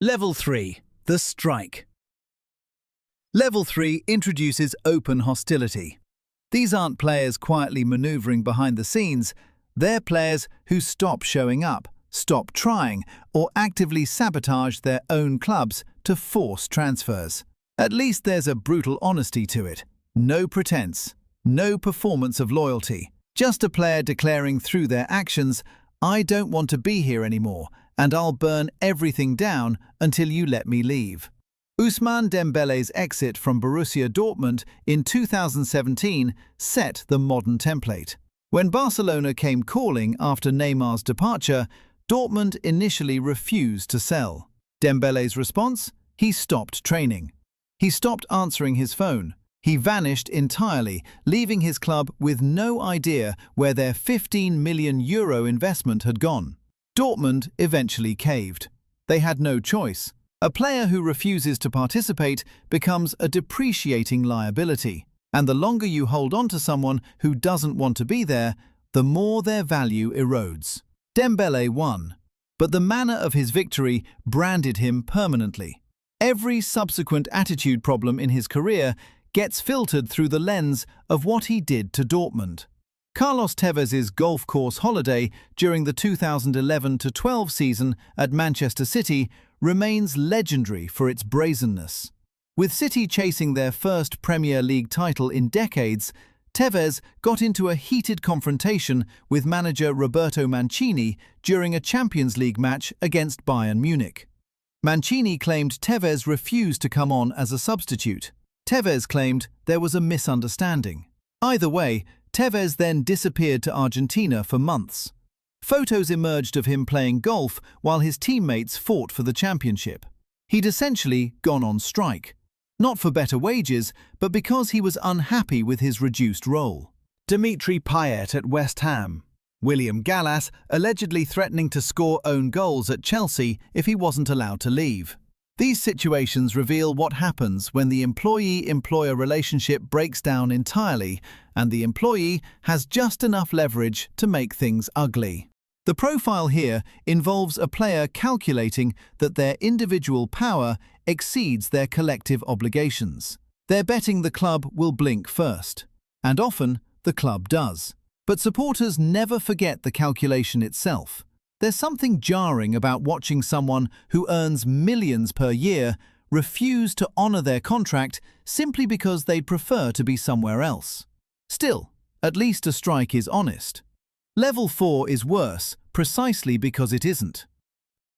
Level 3. The Strike. Level 3 introduces open hostility. These aren't players quietly maneuvering behind the scenes, they're players who stop showing up, stop trying, or actively sabotage their own clubs to force transfers. At least there's a brutal honesty to it. No pretense, no performance of loyalty. Just a player declaring through their actions, "I don't want to be here anymore, and I'll burn everything down until you let me leave." Ousmane Dembele's exit from Borussia Dortmund in 2017 set the modern template. When Barcelona came calling after Neymar's departure, Dortmund initially refused to sell. Dembele's response? He stopped training. He stopped answering his phone. He vanished entirely, leaving his club with no idea where their €15 million investment had gone. Dortmund eventually caved. They had no choice. A player who refuses to participate becomes a depreciating liability, and the longer you hold on to someone who doesn't want to be there, the more their value erodes. Dembele won, but the manner of his victory branded him permanently. Every subsequent attitude problem in his career gets filtered through the lens of what he did to Dortmund. Carlos Tevez's golf course holiday during the 2011-12 season at Manchester City remains legendary for its brazenness. With City chasing their first Premier League title in decades, Tevez got into a heated confrontation with manager Roberto Mancini during a Champions League match against Bayern Munich. Mancini claimed Tevez refused to come on as a substitute. Tevez claimed there was a misunderstanding. Either way, Tevez then disappeared to Argentina for months. Photos emerged of him playing golf while his teammates fought for the championship. He'd essentially gone on strike. Not for better wages, but because he was unhappy with his reduced role. Dimitri Payet at West Ham. William Gallas allegedly threatening to score own goals at Chelsea if he wasn't allowed to leave. These situations reveal what happens when the employee-employer relationship breaks down entirely and the employee has just enough leverage to make things ugly. The profile here involves a player calculating that their individual power exceeds their collective obligations. They're betting the club will blink first, and often the club does. But supporters never forget the calculation itself. There's something jarring about watching someone who earns millions per year refuse to honor their contract simply because they'd prefer to be somewhere else. Still, at least a strike is honest. Level 4 is worse precisely because it isn't.